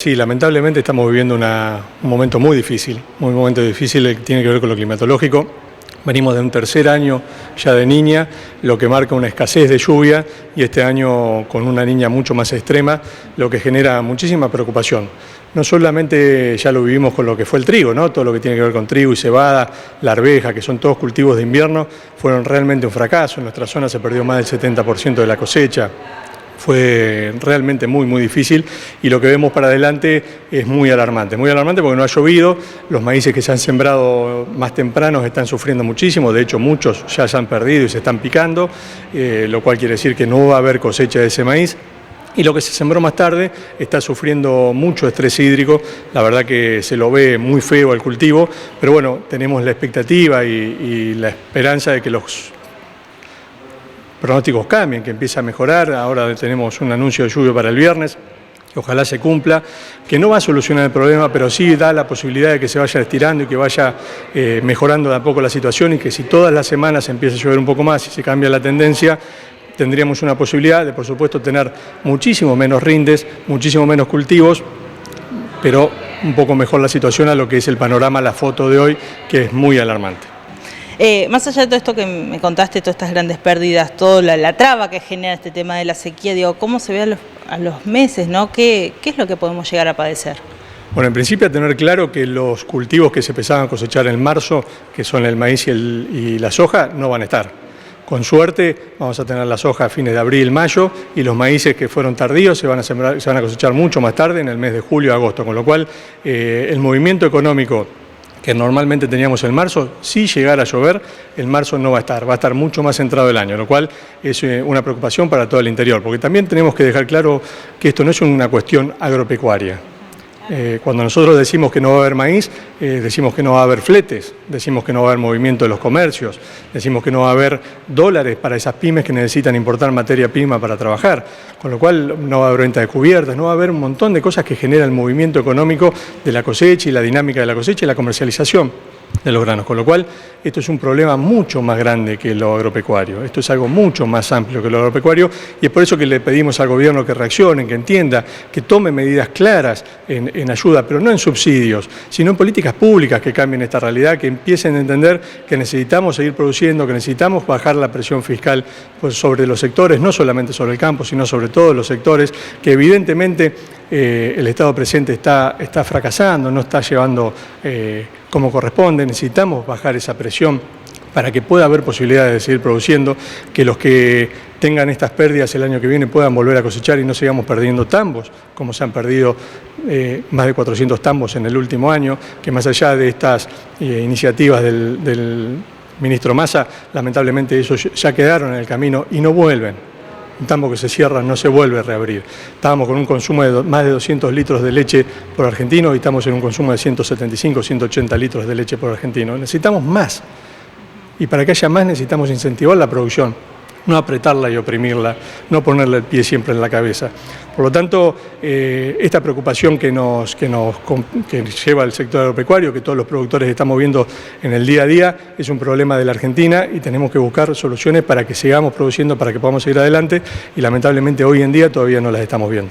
Sí, lamentablemente estamos viviendo un momento muy difícil, que tiene que ver con lo climatológico. Venimos de un tercer año ya de niña, lo que marca una escasez de lluvia, y este año con una niña mucho más extrema, lo que genera muchísima preocupación. No solamente ya lo vivimos con lo que fue el trigo, ¿no? Todo lo que tiene que ver con trigo y cebada, la arveja, que son todos cultivos de invierno, fueron realmente un fracaso. En nuestra zona se perdió más del 70% de la cosecha. Fue realmente muy difícil, y lo que vemos para adelante es muy alarmante porque no ha llovido. Los maíces que se han sembrado más tempranos están sufriendo muchísimo, de hecho muchos ya se han perdido y se están picando, lo cual quiere decir que no va a haber cosecha de ese maíz. Y lo que se sembró más tarde está sufriendo mucho estrés hídrico. La verdad que se lo ve muy feo al cultivo, pero bueno, tenemos la expectativa y la esperanza de que los pronósticos cambien, que empiece a mejorar. Ahora tenemos un anuncio de lluvia para el viernes, que ojalá se cumpla, que no va a solucionar el problema, pero sí da la posibilidad de que se vaya estirando y que vaya mejorando de a poco la situación, y que si todas las semanas empieza a llover un poco más y se cambia la tendencia, tendríamos una posibilidad de, por supuesto, tener muchísimo menos rindes, muchísimo menos cultivos, pero un poco mejor la situación a lo que es el panorama, la foto de hoy, que es muy alarmante. Más allá de todo esto que me contaste, todas estas grandes pérdidas, toda la traba que genera este tema de la sequía, digo, ¿cómo se ve a los meses, ¿no? ¿Qué es lo que podemos llegar a padecer? Bueno, en principio a tener claro que los cultivos que se empezaban a cosechar en marzo, que son el maíz y la soja, no van a estar. Con suerte vamos a tener la soja a fines de abril, mayo, y los maíces que fueron tardíos se van a cosechar mucho más tarde, en el mes de julio, agosto, con lo cual el movimiento económico que normalmente teníamos en marzo, si llegara a llover, el marzo no va a estar mucho más centrado el año, lo cual es una preocupación para todo el interior, porque también tenemos que dejar claro que esto no es una cuestión agropecuaria. Cuando nosotros decimos que no va a haber maíz, decimos que no va a haber fletes, decimos que no va a haber movimiento de los comercios, decimos que no va a haber dólares para esas pymes que necesitan importar materia prima para trabajar, con lo cual no va a haber venta de cubiertas, no va a haber un montón de cosas que generan el movimiento económico de la cosecha y la dinámica de la cosecha y la comercialización de los granos, con lo cual esto es un problema mucho más grande que lo agropecuario, esto es algo mucho más amplio que lo agropecuario, y es por eso que le pedimos al gobierno que reaccione, que entienda, que tome medidas claras en ayuda, pero no en subsidios, sino en políticas públicas que cambien esta realidad, que empiecen a entender que necesitamos seguir produciendo, que necesitamos bajar la presión fiscal sobre los sectores, no solamente sobre el campo, sino sobre todos los sectores, que evidentemente el Estado presente está fracasando, no está llevando como corresponde. Necesitamos bajar esa presión para que pueda haber posibilidades de seguir produciendo, que los que tengan estas pérdidas el año que viene puedan volver a cosechar y no sigamos perdiendo tambos, como se han perdido más de 400 tambos en el último año, que más allá de estas iniciativas del ministro Massa, lamentablemente esos ya quedaron en el camino y no vuelven. Un tambo que se cierra no se vuelve a reabrir. Estábamos con un consumo de más de 200 litros de leche por argentino y estamos en un consumo de 175, 180 litros de leche por argentino. Necesitamos más. Y para que haya más necesitamos incentivar la producción, no apretarla y oprimirla, no ponerle el pie siempre en la cabeza. Por lo tanto, esta preocupación que lleva el sector agropecuario, que todos los productores estamos viendo en el día a día, es un problema de la Argentina y tenemos que buscar soluciones para que sigamos produciendo, para que podamos seguir adelante, y lamentablemente hoy en día todavía no las estamos viendo.